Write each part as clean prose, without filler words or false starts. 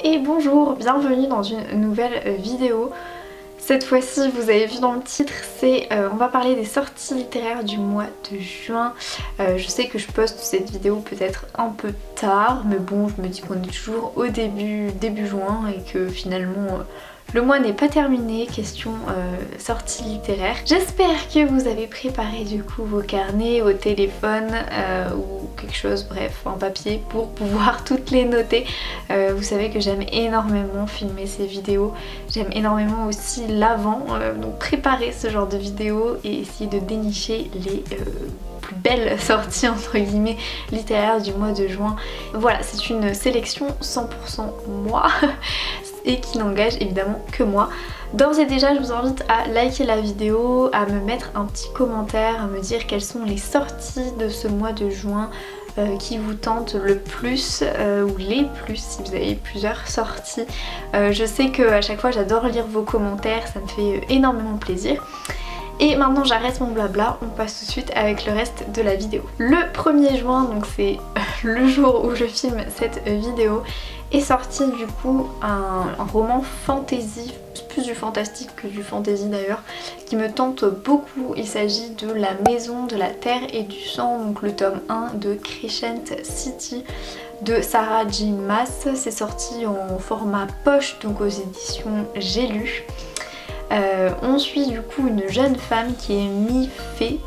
Et bonjour, bienvenue dans une nouvelle vidéo. Cette fois-ci, vous avez vu dans le titre, on va parler des sorties littéraires du mois de juin. Je sais que je poste cette vidéo peut-être un peu tard, mais bon, je me dis qu'on est toujours au début juin et que finalement le mois n'est pas terminé, question sortie littéraire. J'espère que vous avez préparé du coup vos carnets, vos téléphones ou quelque chose, bref, en papier pour pouvoir toutes les noter. Vous savez que j'aime énormément filmer ces vidéos, j'aime énormément aussi l'avant, donc préparer ce genre de vidéos et essayer de dénicher les plus belles sorties entre guillemets littéraires du mois de juin. Voilà, c'est une sélection 100% moi et qui n'engage évidemment que moi. D'ores et déjà, je vous invite à liker la vidéo, à me mettre un petit commentaire, à me dire quelles sont les sorties de ce mois de juin qui vous tentent le plus ou les plus si vous avez plusieurs sorties. Je sais que à chaque fois j'adore lire vos commentaires, ça me fait énormément plaisir. Et maintenant j'arrête mon blabla, on passe tout de suite avec le reste de la vidéo. Le 1er juin, donc c'est le jour où je filme cette vidéo, est sorti du coup un roman fantasy, plus du fantastique que du fantasy d'ailleurs, qui me tente beaucoup. Il s'agit de La Maison de la Terre et du Sang, donc le tome 1 de Crescent City de Sarah J. Maas. C'est sorti en format poche, donc aux éditions J'ai lu. On suit du coup une jeune femme qui est mi-fée,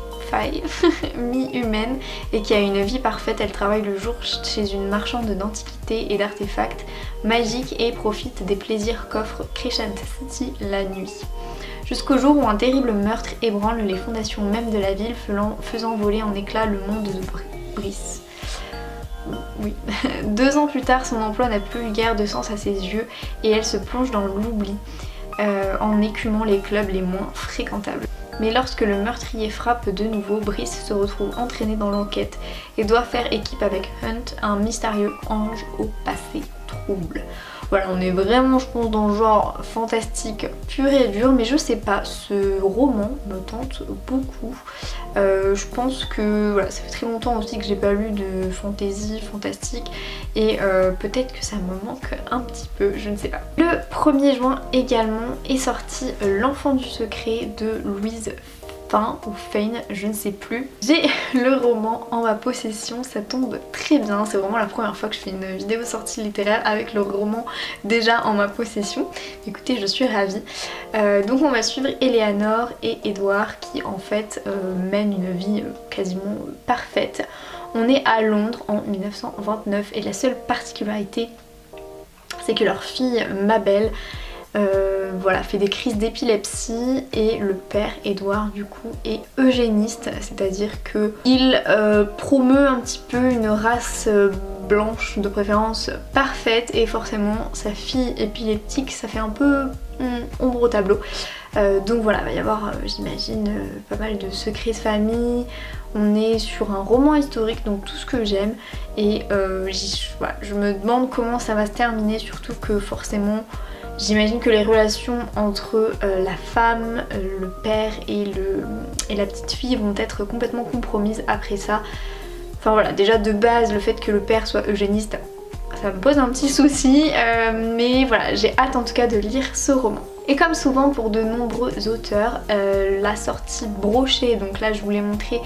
mi-humaine et qui a une vie parfaite. Elle travaille le jour chez une marchande d'antiquités et d'artefacts magiques et profite des plaisirs qu'offre Crescent City la nuit. Jusqu'au jour où un terrible meurtre ébranle les fondations même de la ville, faisant voler en éclats le monde de Brice. Oui. 2 ans plus tard, son emploi n'a plus guère de sens à ses yeux et elle se plonge dans l'oubli en écumant les clubs les moins fréquentables. Mais lorsque le meurtrier frappe de nouveau, Brice se retrouve entraîné dans l'enquête et doit faire équipe avec Hunt, un mystérieux ange au passé trouble. Voilà, on est vraiment je pense dans le genre fantastique pur et dur, mais je sais pas, ce roman me tente beaucoup. Je pense que voilà, ça fait très longtemps aussi que j'ai pas lu de fantasy fantastique et peut-être que ça me manque un petit peu, je ne sais pas. Le 1er juin également est sorti L'Enfant du Secret de Louise ou Fane, je ne sais plus. J'ai le roman en ma possession, ça tombe très bien, c'est vraiment la première fois que je fais une vidéo sortie littéraire avec le roman déjà en ma possession. Écoutez, je suis ravie. Donc on va suivre Eleanor et Edward qui en fait mènent une vie quasiment parfaite. On est à Londres en 1929 et la seule particularité c'est que leur fille Mabel voilà, fait des crises d'épilepsie et le père Edward du coup est eugéniste, c'est-à-dire que il promeut un petit peu une race blanche de préférence parfaite et forcément sa fille épileptique ça fait un peu ombre au tableau. Donc voilà, il va y avoir j'imagine pas mal de secrets de famille. On est sur un roman historique, donc tout ce que j'aime et voilà, je me demande comment ça va se terminer, surtout que forcément j'imagine que les relations entre la femme, le père et la petite fille vont être complètement compromises après ça. Enfin voilà, déjà de base le fait que le père soit eugéniste, ça me pose un petit souci, mais voilà, j'ai hâte en tout cas de lire ce roman. Et comme souvent pour de nombreux auteurs, la sortie brochée, donc là je vous l'ai montré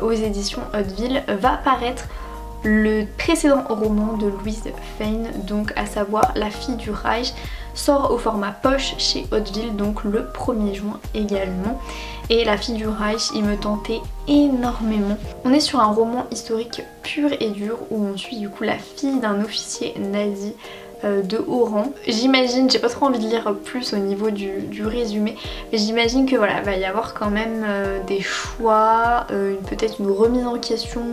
aux éditions Hauteville, va paraître le précédent roman de Louise Fane, donc à savoir La Fille du Reich, sort au format poche chez Hauteville, donc le 1er juin également. Et La Fille du Reich, il me tentait énormément. On est sur un roman historique pur et dur où on suit du coup la fille d'un officier nazi de haut rang. J'imagine, j'ai pas trop envie de lire plus au niveau du résumé, mais j'imagine que voilà, va y avoir quand même des choix, peut-être une remise en question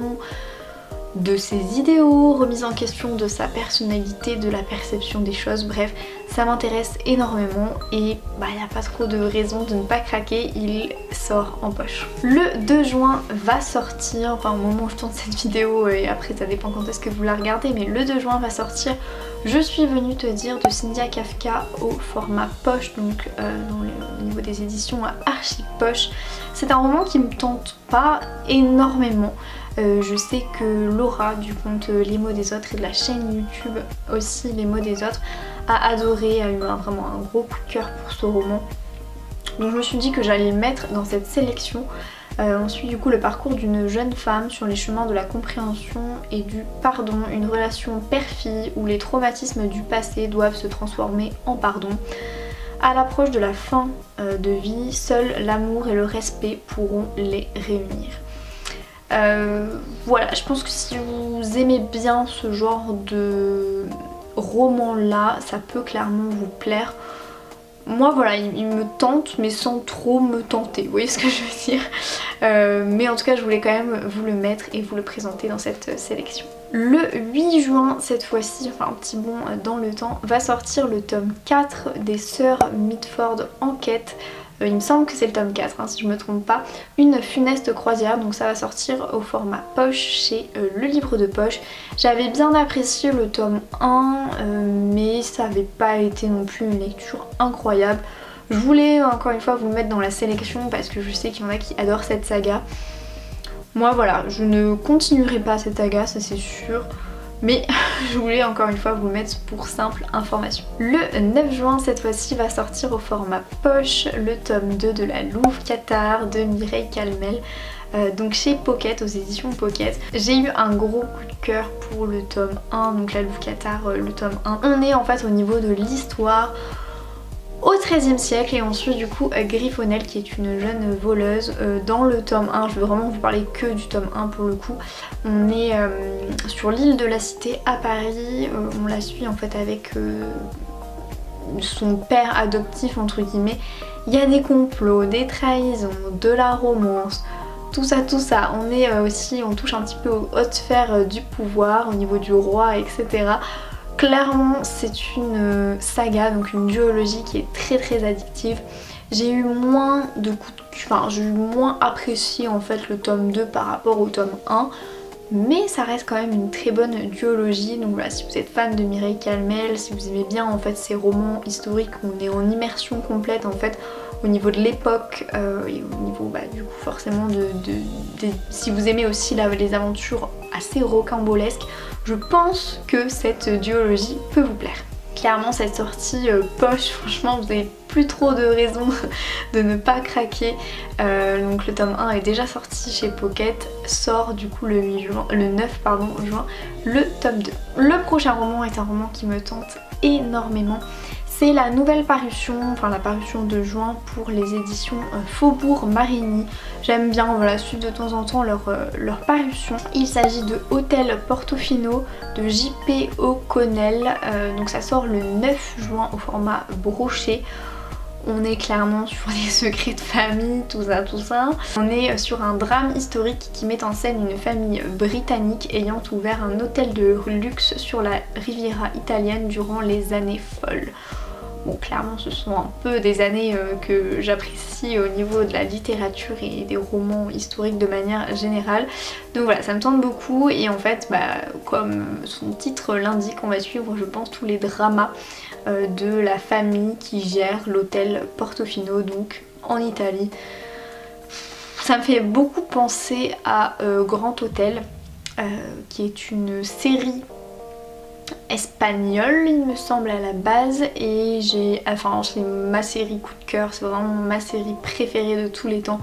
de ses idéaux, remise en question de sa personnalité, de la perception des choses, bref, ça m'intéresse énormément et bah il n'y a pas trop de raison de ne pas craquer, il sort en poche. Le 2 juin va sortir, enfin au moment où je tourne cette vidéo et après ça dépend quand est-ce que vous la regardez, mais le 2 juin va sortir Je suis venue te dire de Cynthia Kafka au format poche, donc au niveau des éditions Archi Poche. C'est un roman qui me tente pas énormément. Je sais que Laura du compte Les mots des autres et de la chaîne YouTube aussi Les mots des autres a adoré, a eu vraiment un gros coup de cœur pour ce roman. Donc je me suis dit que j'allais le mettre dans cette sélection. On suit du coup le parcours d'une jeune femme sur les chemins de la compréhension et du pardon, une relation père-fille où les traumatismes du passé doivent se transformer en pardon. À l'approche de la fin de vie, seul l'amour et le respect pourront les réunir. Voilà, je pense que si vous aimez bien ce genre de roman là, ça peut clairement vous plaire. Moi voilà, il me tente mais sans trop me tenter, vous voyez ce que je veux dire. Mais en tout cas je voulais quand même vous le mettre et vous le présenter dans cette sélection. Le 8 juin cette fois-ci, enfin un petit bond dans le temps, va sortir le tome 4 des Sœurs Mitford Enquête. Il me semble que c'est le tome 4 hein, si je me trompe pas. Une funeste croisière, donc ça va sortir au format poche chez Le Livre de Poche. J'avais bien apprécié le tome 1 mais ça n'avait pas été non plus une lecture incroyable. Je voulais encore une fois vous le mettre dans la sélection parce que je sais qu'il y en a qui adorent cette saga. Moi voilà, je ne continuerai pas cette saga, ça c'est sûr. Mais je voulais encore une fois vous le mettre pour simple information. Le 9 juin cette fois-ci va sortir au format poche le tome 2 de La Louve Cathare de Mireille Calmel. Donc chez Pocket, aux éditions Pocket. J'ai eu un gros coup de cœur pour le tome 1, donc La Louve Cathare, le tome 1. On est en fait au niveau de l'histoire au XIIIe siècle et ensuite du coup Griffonnelle qui est une jeune voleuse. Dans le tome 1, je vais vraiment vous parler que du tome 1 pour le coup. On est sur l'île de la Cité à Paris, on la suit en fait avec son père adoptif entre guillemets. Il y a des complots, des trahisons, de la romance, tout ça. On est aussi, on touche un petit peu aux hautes sphères du pouvoir au niveau du roi, etc. Clairement c'est une saga, donc une duologie qui est très addictive. J'ai eu moins de coups de cœur, enfin j'ai eu moins apprécié en fait le tome 2 par rapport au tome 1. Mais ça reste quand même une très bonne duologie. Donc voilà, si vous êtes fan de Mireille Calmel, si vous aimez bien en fait ces romans historiques où on est en immersion complète en fait au niveau de l'époque et au niveau du coup forcément si vous aimez aussi les aventures assez rocambolesques, je pense que cette duologie peut vous plaire. Clairement cette sortie poche, franchement vous n'avez plus trop de raisons de ne pas craquer. Donc le tome 1 est déjà sorti chez Pocket, sort du coup le 9 juin le tome 2. Le prochain roman est un roman qui me tente énormément. C'est la nouvelle parution, enfin la parution de juin pour les éditions Faubourg Marigny. J'aime bien suivre de temps en temps leur parution. Il s'agit de Hôtel Portofino de J.P. O'Connell. Donc ça sort le 9 juin au format broché. On est clairement sur des secrets de famille, tout ça. On est sur un drame historique qui met en scène une famille britannique ayant ouvert un hôtel de luxe sur la Riviera italienne durant les années folles. Bon, clairement ce sont un peu des années que j'apprécie au niveau de la littérature et des romans historiques de manière générale. Donc voilà, ça me tente beaucoup et en fait comme son titre l'indique, on va suivre je pense tous les dramas de la famille qui gère l'hôtel Portofino donc en Italie. Ça me fait beaucoup penser à Grand Hôtel qui est une série espagnole il me semble à la base et c'est ma série coup de cœur, c'est vraiment ma série préférée de tous les temps.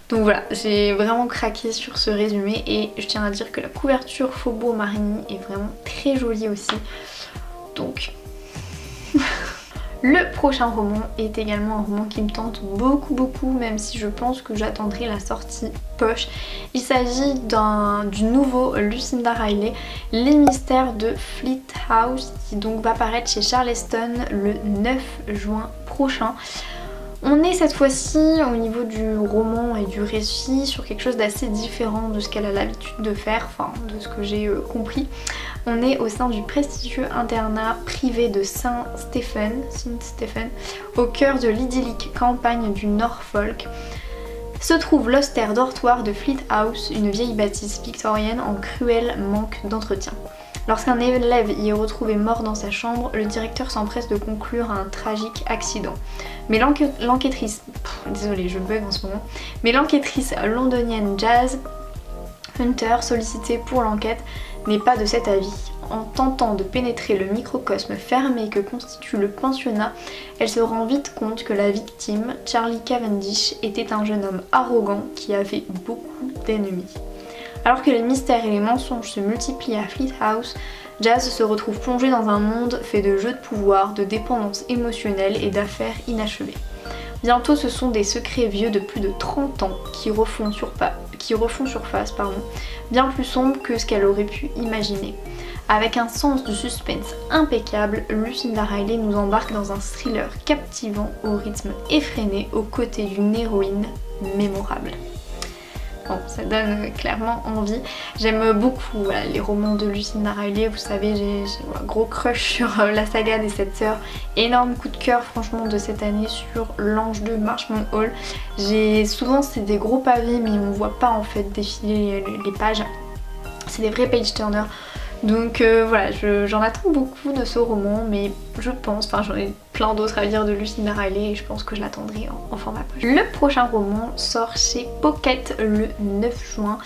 Donc voilà, j'ai vraiment craqué sur ce résumé et je tiens à dire que la couverture Faubourg Marigny est vraiment très jolie aussi. Donc le prochain roman est également un roman qui me tente beaucoup même si je pense que j'attendrai la sortie poche. Il s'agit du nouveau Lucinda Riley, Les Mystères de Fleet House qui donc va paraître chez Charleston le 9 juin prochain. On est cette fois-ci au niveau du roman et du récit sur quelque chose d'assez différent de ce qu'elle a l'habitude de faire, enfin de ce que j'ai compris. On est au sein du prestigieux internat privé de Saint-Stephen, au cœur de l'idyllique campagne du Norfolk. Se trouve l'austère dortoir de Fleet House, une vieille bâtisse victorienne en cruel manque d'entretien. Lorsqu'un élève y est retrouvé mort dans sa chambre, le directeur s'empresse de conclure à un tragique accident. Mais l'enquêtrice, désolée je bug en ce moment, mais l'enquêtrice londonienne Jazz Hunter, sollicitée pour l'enquête, n'est pas de cet avis. En tentant de pénétrer le microcosme fermé que constitue le pensionnat, elle se rend vite compte que la victime, Charlie Cavendish, était un jeune homme arrogant qui avait beaucoup d'ennemis. Alors que les mystères et les mensonges se multiplient à Fleet House, Jazz se retrouve plongée dans un monde fait de jeux de pouvoir, de dépendance émotionnelle et d'affaires inachevées. Bientôt, ce sont des secrets vieux de plus de 30 ans qui refont surface, bien plus sombres que ce qu'elle aurait pu imaginer. Avec un sens du suspense impeccable, Lucinda Riley nous embarque dans un thriller captivant au rythme effréné aux côtés d'une héroïne mémorable. Bon, ça donne clairement envie. J'aime beaucoup les romans de Lucinda Riley, vous savez, j'ai un gros crush sur la saga des 7 sœurs. Énorme coup de cœur franchement de cette année sur L'Ange de Marshmallow Hall. Souvent c'est des gros pavés mais on voit pas en fait défiler les pages. C'est des vrais page turners. Donc voilà, j'en attends beaucoup de ce roman, mais je pense, j'en ai plein d'autres à lire de Lucinda Riley et je pense que je l'attendrai en format poche. Le prochain roman sort chez Pocket le 9 juin.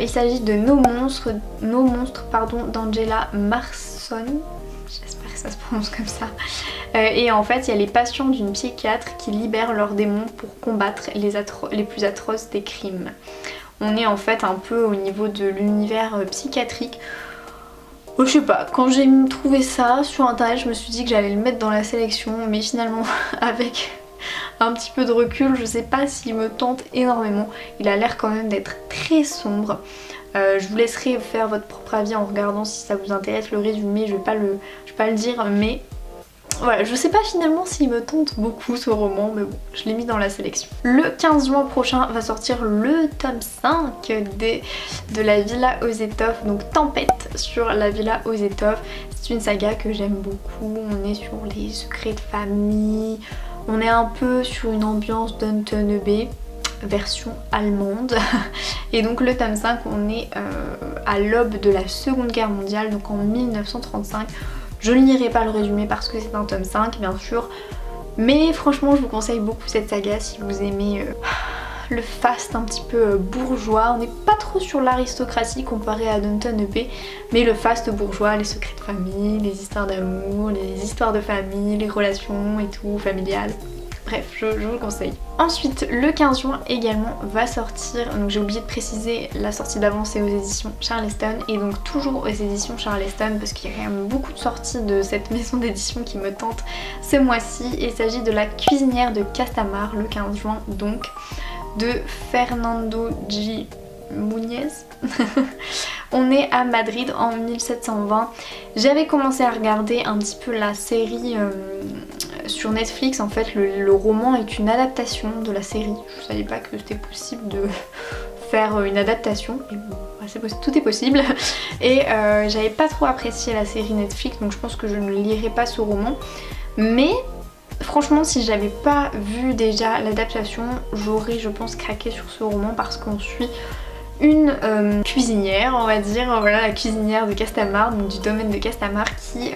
Il s'agit de Nos monstres d'Angela Marson. J'espère que ça se prononce comme ça. Et en fait, il y a les patients d'une psychiatre qui libèrent leurs démons pour combattre les plus atroces des crimes. On est en fait un peu au niveau de l'univers psychiatrique. Je sais pas, quand j'ai trouvé ça sur internet, je me suis dit que j'allais le mettre dans la sélection, mais finalement avec un petit peu de recul, je sais pas s'il me tente énormément. Il a l'air quand même d'être très sombre. Je vous laisserai faire votre propre avis en regardant si ça vous intéresse. Le résumé, je vais pas le dire, mais voilà, je sais pas finalement s'il me tente beaucoup ce roman, mais bon, je l'ai mis dans la sélection. Le 15 juin prochain va sortir le tome 5 de la Villa Ozetov, donc Tempête sur la Villa Ozetov. C'est une saga que j'aime beaucoup, on est sur les secrets de famille, on est un peu sur une ambiance Downton Abbey version allemande. Et donc le tome 5, on est à l'aube de la Seconde Guerre mondiale, donc en 1935. Je ne lirai pas le résumé parce que c'est un tome 5 bien sûr, mais franchement je vous conseille beaucoup cette saga si vous aimez le faste un petit peu bourgeois. On n'est pas trop sur l'aristocratie comparé à Downton Abbey, mais le faste bourgeois, les secrets de famille, les histoires d'amour, les histoires de famille, les relations et tout, familiales. Bref, je vous le conseille. Ensuite, le 15 juin également va sortir, donc j'ai oublié de préciser la sortie d'avance aux éditions Charleston, et donc toujours aux éditions Charleston parce qu'il y a quand même beaucoup de sorties de cette maison d'édition qui me tente ce mois-ci. Il s'agit de La cuisinière de Castamar, le 15 juin donc, de Fernando G. Muñez. On est à Madrid en 1720. J'avais commencé à regarder un petit peu la série sur Netflix. En fait le roman est une adaptation de la série. Je savais pas que c'était possible de faire une adaptation, et bon, tout est possible. Et j'avais pas trop apprécié la série Netflix, donc je pense que je ne lirai pas ce roman. Mais franchement, si j'avais pas vu déjà l'adaptation, j'aurais je pense craqué sur ce roman parce qu'on suit une cuisinière, on va dire, voilà, la cuisinière de Castamar, donc du domaine de Castamar, qui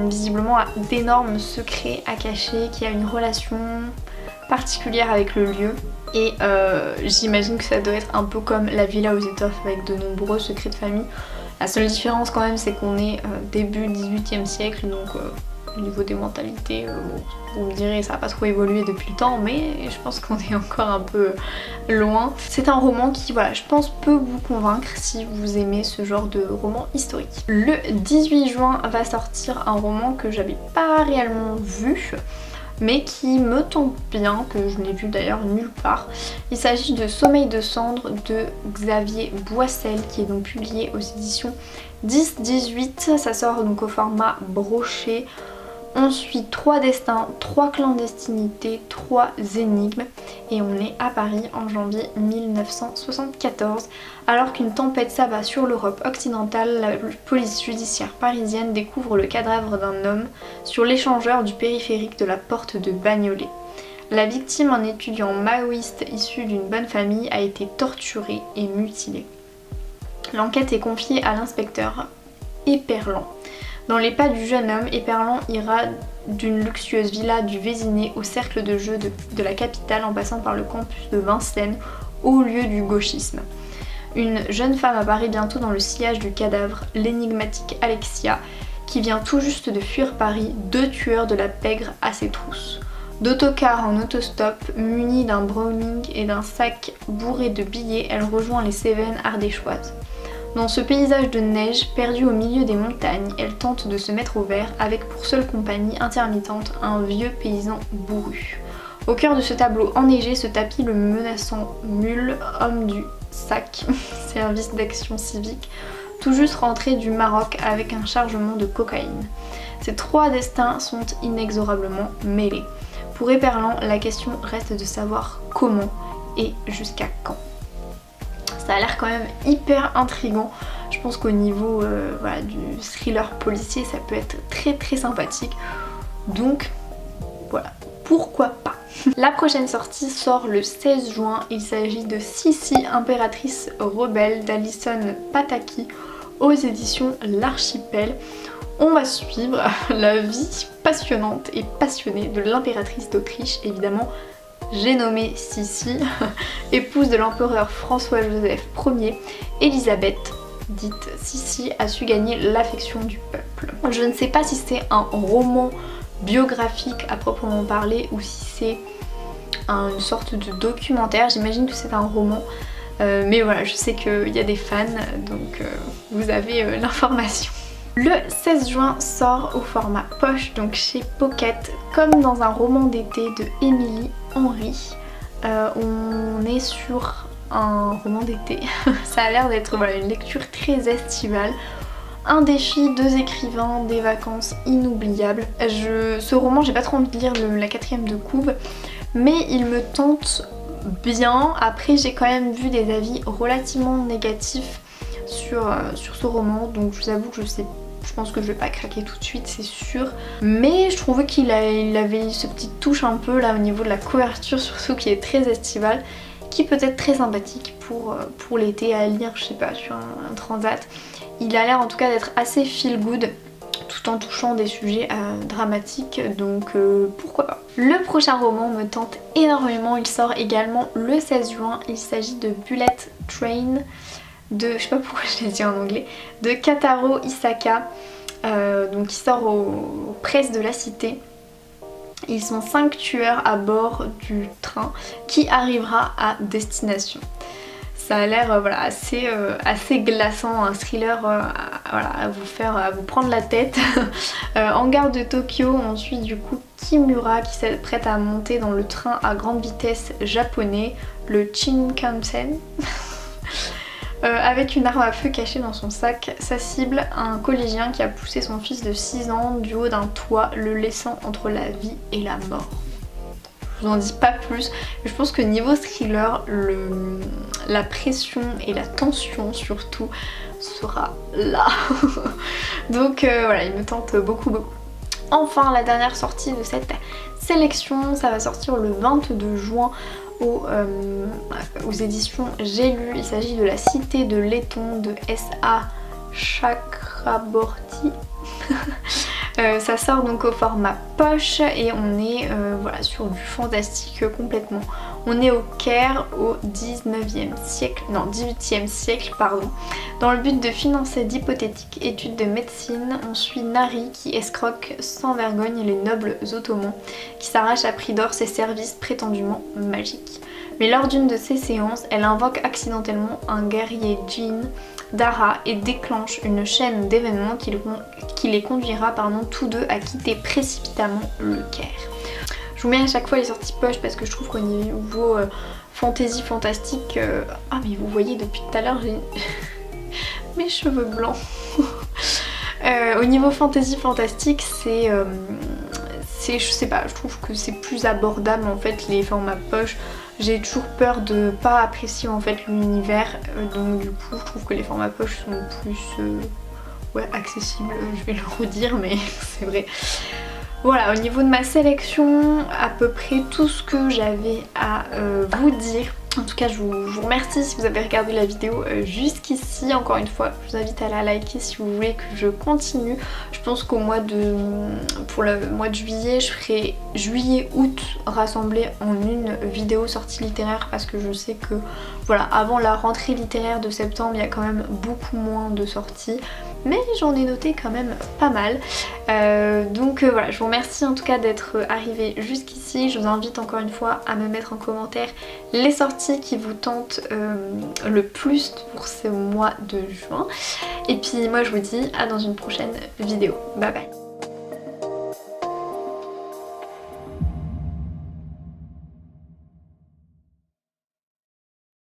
visiblement a d'énormes secrets à cacher, qui a une relation particulière avec le lieu. Et j'imagine que ça doit être un peu comme la Villa Ozetov avec de nombreux secrets de famille. La seule différence quand même, c'est qu'on est début 18e siècle, donc au niveau des mentalités, vous me direz ça n'a pas trop évolué depuis le temps, mais je pense qu'on est encore un peu loin. C'est un roman qui, voilà, je pense peut vous convaincre si vous aimez ce genre de roman historique. Le 18 juin va sortir un roman que j'avais pas réellement vu, mais qui me tente bien, que je n'ai vu d'ailleurs nulle part. Il s'agit de Sommeil de cendre de Xavier Boissel, qui est donc publié aux éditions 10-18. Ça sort donc au format broché. On suit 3 destins, 3 clandestinités, 3 énigmes, et on est à Paris en janvier 1974. Alors qu'une tempête s'abat sur l'Europe occidentale, la police judiciaire parisienne découvre le cadavre d'un homme sur l'échangeur du périphérique de la porte de Bagnolet. La victime, un étudiant maoïste issu d'une bonne famille, a été torturé et mutilé. L'enquête est confiée à l'inspecteur Éperlan. Dans les pas du jeune homme, Éperlan ira d'une luxueuse villa du Vésiné au cercle de jeu de la capitale en passant par le campus de Vincennes, au lieu du gauchisme. une jeune femme apparaît bientôt dans le sillage du cadavre, l'énigmatique Alexia, qui vient tout juste de fuir Paris, 2 tueurs de la pègre à ses trousses. D'autocar en autostop, munie d'un Browning et d'un sac bourré de billets, elle rejoint les Cévennes ardéchoises. Dans ce paysage de neige, perdu au milieu des montagnes, elle tente de se mettre au vert avec pour seule compagnie intermittente un vieux paysan bourru. Au cœur de ce tableau enneigé se tapit le menaçant Mule, homme du SAC, service d'action civique, tout juste rentré du Maroc avec un chargement de cocaïne. Ces 3 destins sont inexorablement mêlés. Pour Éperlan, la question reste de savoir comment et jusqu'à quand. Ça a l'air quand même hyper intriguant. Je pense qu'au niveau voilà, du thriller policier, ça peut être très sympathique. Donc voilà, pourquoi pas. La prochaine sortie sort le 16 juin. Il s'agit de Sissi, impératrice rebelle d'Alison Pataki aux éditions L'Archipel. On va suivre la vie passionnante et passionnée de l'impératrice d'Autriche, évidemment. J'ai nommé Sissi, épouse de l'empereur François-Joseph Ier. Elisabeth, dite Sissi, a su gagner l'affection du peuple. Je ne sais pas si c'est un roman biographique à proprement parler ou si c'est une sorte de documentaire. J'imagine que c'est un roman. Mais voilà, je sais qu'il y a des fans, donc vous avez l'information. Le 16 juin sort au format poche, donc chez Pocket, comme dans un roman d'été de Émilie Henry. On est sur un roman d'été, ça a l'air d'être voilà, une lecture très estivale. Un défi, 2 écrivains, des vacances inoubliables. Ce roman, j'ai pas trop envie de lire la 4e de couve, mais il me tente bien. Après, j'ai quand même vu des avis relativement négatifs sur ce roman, donc je vous avoue que je pense que je vais pas craquer tout de suite, c'est sûr. Mais je trouvais qu'il avait ce petit touche un peu là au niveau de la couverture, surtout qui est très estivale, qui peut être très sympathique pour l'été à lire, je sais pas, sur un transat. Il a l'air en tout cas d'être assez feel good, tout en touchant des sujets dramatiques, donc pourquoi pas. Le prochain roman me tente énormément, il sort également le 16 juin, il s'agit de Bullet Train, je sais pas pourquoi je l'ai dit en anglais, de Kataro Isaka, donc qui sort aux presses de la Cité. Ils sont 5 tueurs à bord du train qui arrivera à destination. Ça a l'air voilà, assez glaçant, un thriller voilà, à vous prendre la tête. En gare de Tokyo, on suit du coup Kimura qui s'apprête à monter dans le train à grande vitesse japonais, le Shinkansen. Avec une arme à feu cachée dans son sac, sa cible, un collégien qui a poussé son fils de 6 ans du haut d'un toit, le laissant entre la vie et la mort. Je vous en dis pas plus, mais je pense que niveau thriller, la pression et la tension surtout sera là. Donc voilà, il me tente beaucoup. Enfin, la dernière sortie de cette sélection, ça va sortir le 22 juin aux éditions J'ai lu. Il s'agit de La Cité de Laiton de S.A. Chakraborty. Ça sort donc au format poche et on est voilà, sur du fantastique complètement. On est au Caire au 18e siècle pardon. Dans le but de financer d'hypothétiques études de médecine, on suit Nari qui escroque sans vergogne les nobles ottomans qui s'arrachent à prix d'or ses services prétendument magiques. Mais lors d'une de ces séances, elle invoque accidentellement un guerrier djinn Dara et déclenche une chaîne d'événements qui les conduira tous deux à quitter précipitamment le Caire. Je vous mets à chaque fois les sorties poche parce que je trouve qu'au niveau fantasy fantastique... Ah mais vous voyez depuis tout à l'heure j'ai mes cheveux blancs. Au niveau fantasy fantastique c'est... je sais pas, je trouve que c'est plus abordable en fait les formats poche. J'ai toujours peur de pas apprécier en fait l'univers, donc du coup je trouve que les formats poche sont plus accessibles, je vais le redire mais c'est vrai. Voilà, au niveau de ma sélection, à peu près tout ce que j'avais à vous dire En tout cas je vous remercie si vous avez regardé la vidéo jusqu'ici. Encore une fois je vous invite à la liker si vous voulez que je continue. Je pense qu'au pour le mois de juillet je ferai juillet-août rassemblés en une vidéo sortie littéraire, parce que je sais que voilà, avant la rentrée littéraire de septembre il y a quand même beaucoup moins de sorties, mais j'en ai noté quand même pas mal. Donc voilà, je vous remercie en tout cas d'être arrivé jusqu'ici. Je vous invite encore une fois à me mettre en commentaire les sorties qui vous tentent le plus pour ce mois de juin. Et puis moi je vous dis à dans une prochaine vidéo. Bye bye.